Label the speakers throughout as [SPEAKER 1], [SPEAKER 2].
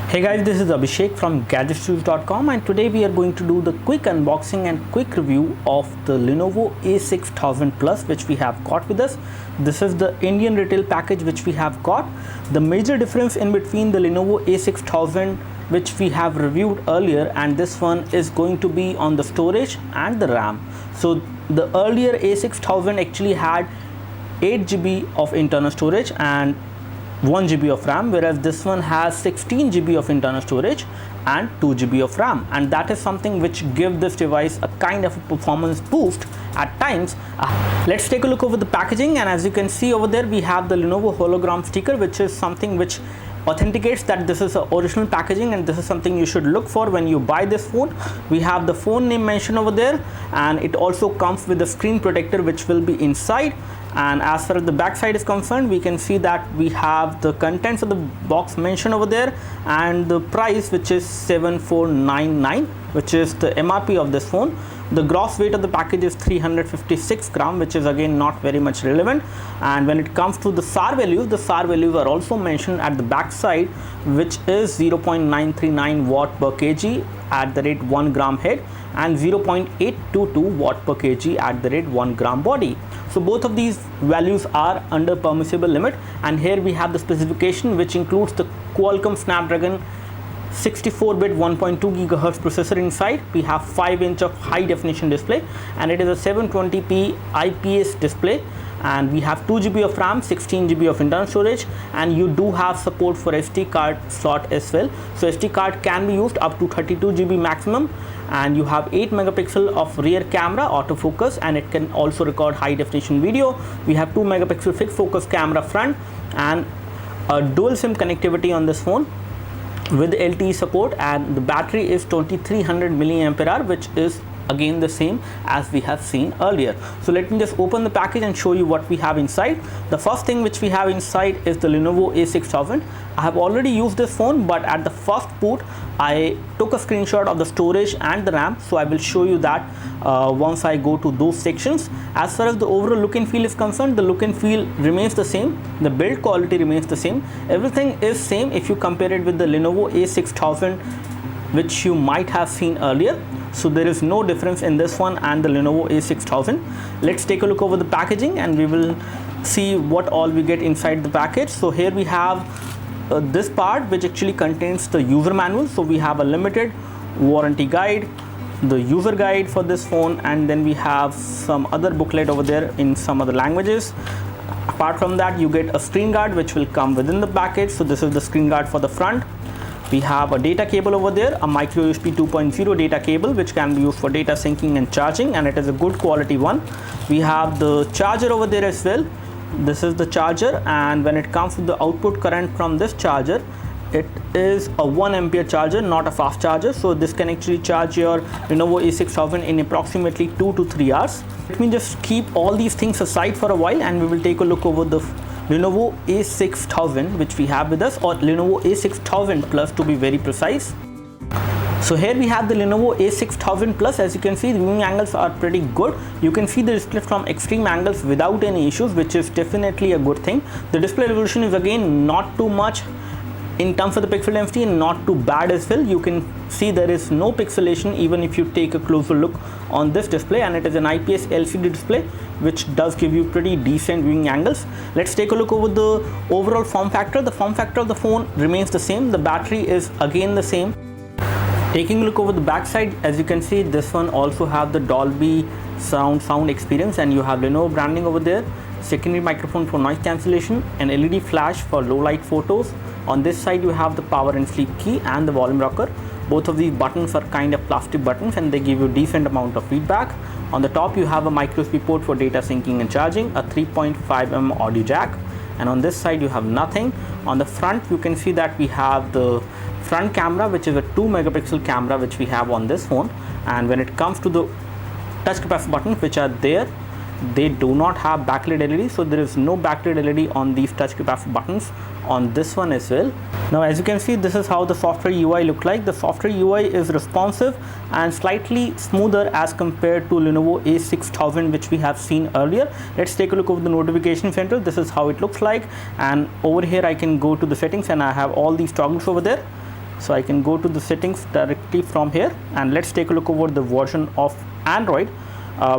[SPEAKER 1] Hey guys, this is Abhishek from gadgetsnews.com, and today we are going to do the quick unboxing and quick review of the Lenovo A6000 Plus which we have got with us. This is the Indian retail package which we have got. The major difference in between the Lenovo A6000 which we have reviewed earlier and this one is going to be on the storage and the RAM. So the earlier A6000 actually had 8GB of internal storage and 1GB of RAM, whereas this one has 16GB of internal storage and 2GB of RAM, and that is something which gives this device a kind of a performance boost at times. Let's take a look over the packaging, and as you can see over there we have the Lenovo hologram sticker, which is something which authenticates that this is a original packaging, and this is something you should look for when you buy this phone. We have the phone name mentioned over there, and it also comes with a screen protector which will be inside. And as far as the back side is concerned, we can see that we have the contents of the box mentioned over there and the price, which is 7499, which is the MRP of this phone. The gross weight of the package is 356 grams, which is again not very much relevant. And when it comes to the SAR values, the SAR values are also mentioned at the back side, which is 0.939 watt per kg at the rate 1 gram head and 0.822 watt per kg at the rate 1 gram body. So both of these values are under permissible limit, and here we have the specification which includes the Qualcomm Snapdragon 64-bit 1.2 GHz processor inside. We have 5-inch of high definition display, and it is a 720p IPS display, and we have 2GB of RAM, 16GB of internal storage, and you do have support for SD card slot as well. So SD card can be used up to 32GB maximum, and you have 8 megapixel of rear camera autofocus, and it can also record high definition video. We have 2 megapixel fixed focus camera front and a dual SIM connectivity on this phone with LTE support, and the battery is 2300 mAh, which is again the same as we have seen earlier. So let me just open the package and show you what we have inside. The first thing which we have inside is the Lenovo A6000. I have already used this phone, but at the first boot I took a screenshot of the storage and the RAM, so I will show you that once I go to those sections. As far as the overall look and feel is concerned, the look and feel remains the same, the build quality remains the same, everything is same if you compare it with the Lenovo A6000 which you might have seen earlier. So there is no difference in this one and the Lenovo A6000. Let's take a look over the packaging and we will see what all we get inside the package. So here we have this part which actually contains the user manual. So we have a limited warranty guide, the user guide for this phone, and then we have some other booklet over there in some other languages. Apart from that, you get a screen guard which will come within the package. So this is the screen guard for the front. We have a data cable over there, a micro USB 2.0 data cable which can be used for data syncing and charging, and it is a good quality one. We have the charger over there as well. This is the charger, and when it comes to the output current from this charger, it is a 1 ampere charger, not a fast charger. So this can actually charge your Lenovo A6000 in approximately 2 to 3 hours. Let me just keep all these things aside for a while and we will take a look over the Lenovo A6000 which we have with us, or Lenovo A6000 Plus to be very precise. So here we have the Lenovo A6000 Plus. As you can see, the viewing angles are pretty good. You can see the display from extreme angles without any issues, which is definitely a good thing. The display resolution is again not too much in terms of the pixel density and not too bad as well. You can see there is no pixelation even if you take a closer look on this display, and it is an IPS LCD display which does give you pretty decent viewing angles. Let's take a look over the overall form factor. The form factor of the phone remains the same. The battery is again the same. Taking a look over the back side, as you can see, this one also have the Dolby sound experience, and you have Lenovo branding over there, secondary microphone for noise cancellation, an LED flash for low light photos. On this side you have the power and sleep key and the volume rocker. Both of these buttons are kind of plastic buttons and they give you decent amount of feedback. On the top you have a micro USB port for data syncing and charging, a 3.5mm audio jack, and on this side you have nothing. On the front you can see that we have the front camera, which is a 2 megapixel camera which we have on this phone, and when it comes to the touch capacitor buttons which are there, they do not have backlit LED, so there is no backlit LED on these touch capacitor buttons on this one as well. Now as you can see, this is how the software UI look like. The software UI is responsive and slightly smoother as compared to Lenovo A6000 which we have seen earlier. Let's take a look over the notification center. This is how it looks like, and over here I can go to the settings and I have all these toggles over there. So I can go to the settings directly from here, and let's take a look over the version of Android,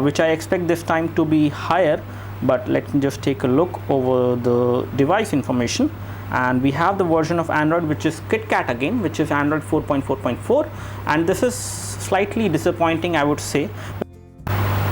[SPEAKER 1] which I expect this time to be higher, but let me just take a look over the device information. And we have the version of Android which is KitKat again, which is Android 4.4.4, and this is slightly disappointing, I would say.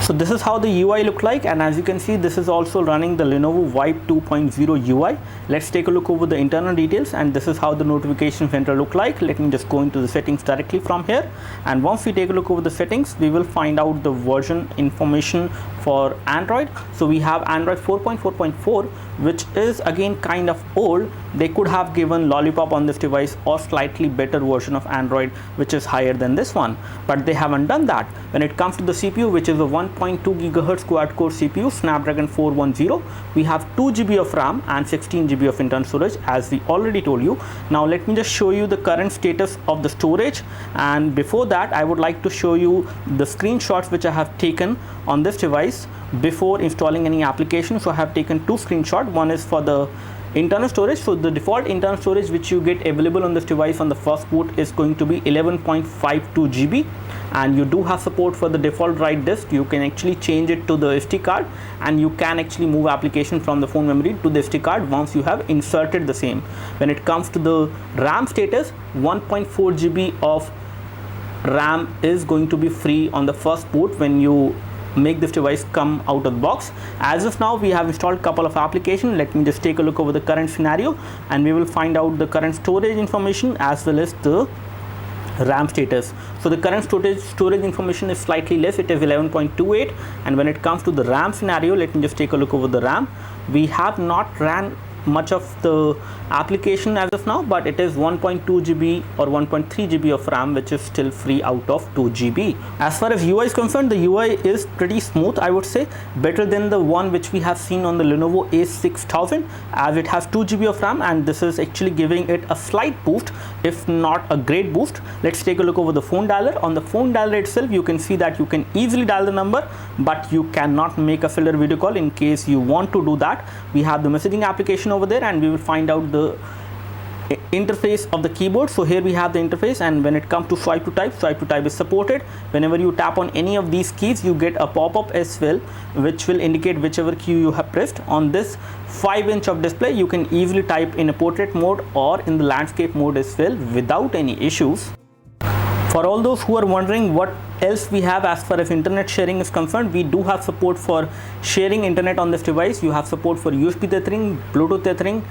[SPEAKER 1] So this is how the UI look like, and as you can see, this is also running the Lenovo Vibe 2.0 UI. Let's take a look over the internal details, and this is how the notification center look like. Let me just go into the settings directly from here, and once we take a look over the settings, we will find out the version information for Android. So we have Android 4.4.4, which is again kind of old. They could have given Lollipop on this device or slightly better version of Android which is higher than this one, but they haven't done that. When it comes to the CPU, which is a 1.2 GHz quad-core CPU, Snapdragon 410, we have 2 GB of RAM and 16 GB of internal storage, as we already told you. Now let me just show you the current status of the storage, and before that I would like to show you the screenshots which I have taken on this device before installing any application. So I have taken two screenshots. One is for the internal storage. So the default internal storage which you get available on this device on the first boot is going to be 11.52 GB, and you do have support for the default write disk. You can actually change it to the SD card, and you can actually move application from the phone memory to the SD card once you have inserted the same. When it comes to the RAM status, 1.4 GB of RAM is going to be free on the first boot when you make this device come out of the box. As of now, we have installed a couple of applications. Let me just take a look over the current scenario, and we will find out the current storage information as well as the RAM status. So the current storage information is slightly less, it is 11.28, and when it comes to the RAM scenario, let me just take a look over the RAM. We have not ran much of the application as of now, but it is 1.2 GB or 1.3 GB of RAM, which is still free out of 2 GB. As far as UI is concerned, the UI is pretty smooth, I would say, better than the one which we have seen on the Lenovo A6000, as it has 2 GB of RAM, and this is actually giving it a slight boost, if not a great boost. Let's take a look over the phone dialer. On the phone dialer itself, you can see that you can easily dial the number, but you cannot make a filler video call. In case you want to do that, we have the messaging application over there, and we will find out the interface of the keyboard. So here we have the interface, and when it comes to swipe to type is supported. Whenever you tap on any of these keys, you get a pop-up as well, which will indicate whichever key you have pressed. On this 5-inch of display, you can easily type in a portrait mode or in the landscape mode as well without any issues. For all those who are wondering what else we have as far as internet sharing is concerned, we do have support for sharing internet on this device. You have support for USB tethering, Bluetooth tethering,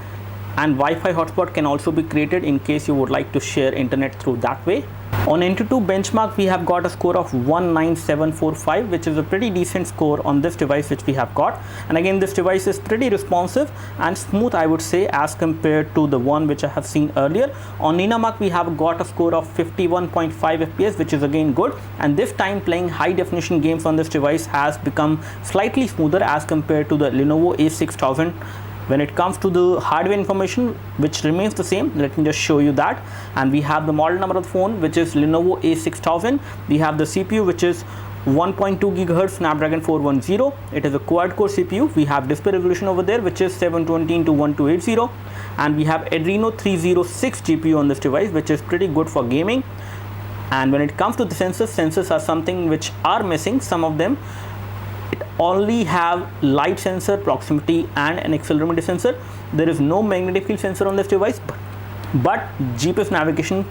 [SPEAKER 1] and Wi-Fi hotspot can also be created in case you would like to share internet through that way. On Antutu benchmark, we have got a score of 19745, which is a pretty decent score on this device which we have got. And again, this device is pretty responsive and smooth, I would say, as compared to the one which I have seen earlier. On Ninamark, we have got a score of 51.5 FPS, which is again good. And this time playing high definition games on this device has become slightly smoother as compared to the Lenovo A6000. When it comes to the hardware information, which remains the same, let me just show you that. And we have the model number of the phone, which is Lenovo A6000. We have the CPU, which is 1.2 GHz Snapdragon 410. It is a quad-core CPU. We have display resolution over there, which is 720x1280, and we have Adreno 306 GPU on this device, which is pretty good for gaming. And when it comes to the sensors are something which are missing. Some of them only have light sensor, proximity, and an accelerometer sensor. There is no magnetic field sensor on this device, but GPS navigation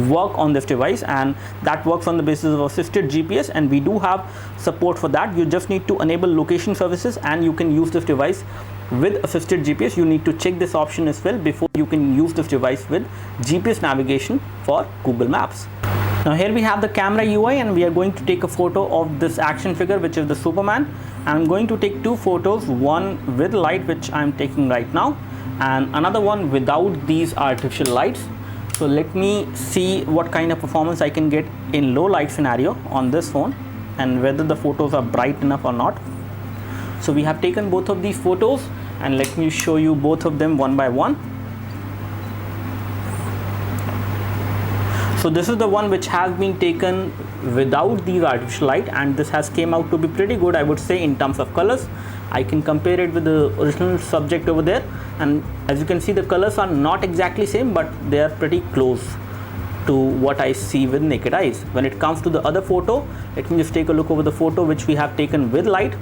[SPEAKER 1] work on this device, and that works on the basis of assisted GPS, and we do have support for that. You just need to enable location services, and you can use this device with assisted GPS. You need to check this option as well before you can use this device with GPS navigation for Google Maps. Now here we have the camera UI, and we are going to take a photo of this action figure, which is the Superman. I'm going to take two photos, one with light, which I'm taking right now, and another one without these artificial lights. So let me see what kind of performance I can get in low light scenario on this phone, and whether the photos are bright enough or not. So we have taken both of these photos, and let me show you both of them one by one. So this is the one which has been taken without these artificial light, and this has came out to be pretty good, I would say, in terms of colors. I can compare it with the original subject over there, and as you can see, the colors are not exactly same, but they are pretty close. to what I see with naked eyes. When it comes to the other photo, let me just take a look over the photo which we have taken with light,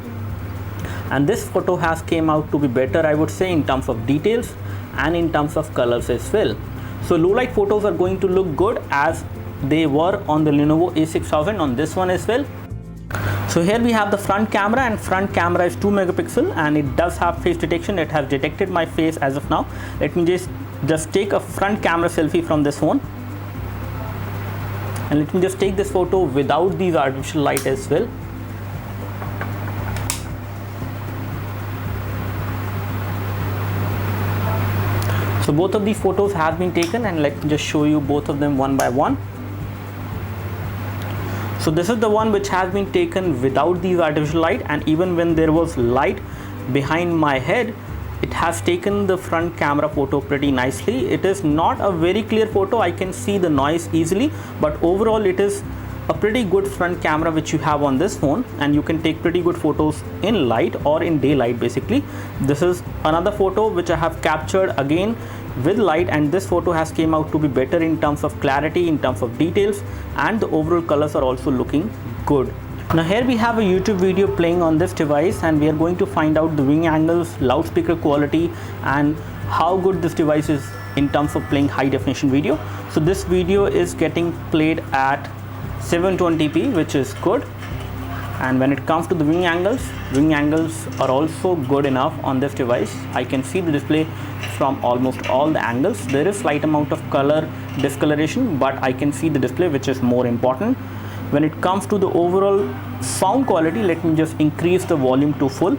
[SPEAKER 1] and this photo has came out to be better, I would say, in terms of details and in terms of colors as well. So low light photos are going to look good as they were on the Lenovo A6000 on this one as well. So here we have the front camera, and front camera is 2 megapixel and it does have face detection. It has detected my face as of now. Let me just take a front camera selfie from this phone, and let me just take this photo without these artificial light as well. So both of these photos have been taken, and let me just show you both of them one by one. So this is the one which has been taken without these artificial light, and even when there was light behind my head, it has taken the front camera photo pretty nicely. It is not a very clear photo, I can see the noise easily, but overall it is a pretty good front camera which you have on this phone, and you can take pretty good photos in light or in daylight basically. This is another photo which I have captured again with light, and this photo has came out to be better in terms of clarity, in terms of details, and the overall colors are also looking good. Now here we have a YouTube video playing on this device, and we are going to find out the viewing angles, loudspeaker quality, and how good this device is in terms of playing high definition video. So this video is getting played at 720p, which is good. And when it comes to the viewing angles are also good enough on this device. I can see the display from almost all the angles. There is slight amount of color discoloration, but I can see the display, which is more important. When it comes to the overall sound quality, let me just increase the volume to full.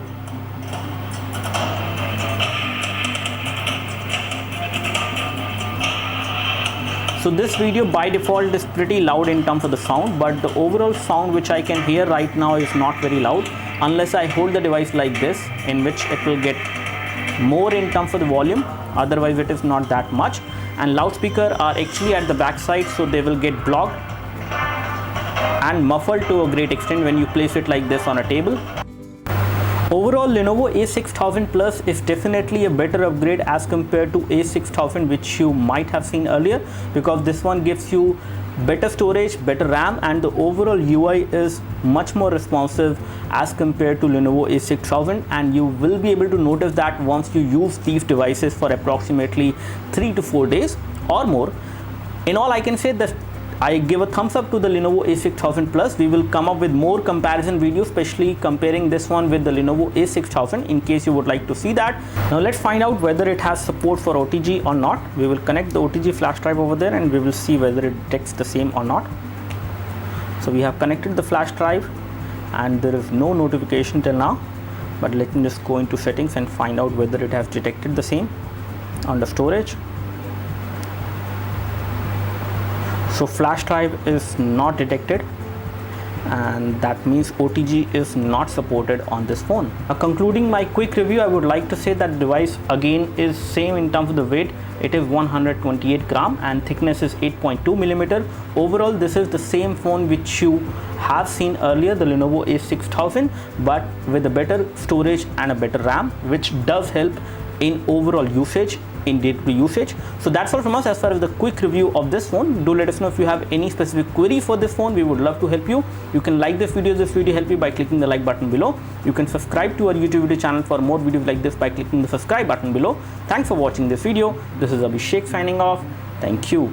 [SPEAKER 1] So this video by default is pretty loud in terms of the sound, but the overall sound which I can hear right now is not very loud unless I hold the device like this, in which it will get more in terms of the volume. Otherwise it is not that much. And loudspeaker are actually at the back side, so they will get blocked and muffled to a great extent when you place it like this on a table. Overall, Lenovo A6000 Plus is definitely a better upgrade as compared to A6000, which you might have seen earlier, because this one gives you better storage, better RAM, and the overall UI is much more responsive as compared to Lenovo A6000, and you will be able to notice that once you use these devices for approximately 3 to 4 days or more. In all, I can say that I give a thumbs up to the Lenovo A6000 Plus. We will come up with more comparison videos, especially comparing this one with the Lenovo A6000, in case you would like to see that. Now let's find out whether it has support for OTG or not. We will connect the OTG flash drive over there and we will see whether it detects the same or not. So we have connected the flash drive and there is no notification till now, but let me just go into settings and find out whether it has detected the same on the storage. So flash drive is not detected, and that means OTG is not supported on this phone. Now concluding my quick review, I would like to say that device again is same in terms of the weight. It is 128 gram and thickness is 8.2 millimeter. Overall, this is the same phone which you have seen earlier, the Lenovo A6000, but with a better storage and a better RAM, which does help in overall usage, in day-to-day usage. So that's all from us as far as the quick review of this phone. Do let us know if you have any specific query for this phone. We would love to help you. You can like this video if this video helped you by clicking the like button below. You can subscribe to our YouTube video channel for more videos like this by clicking the subscribe button below. Thanks for watching this video. This is Abhishek signing off. Thank you.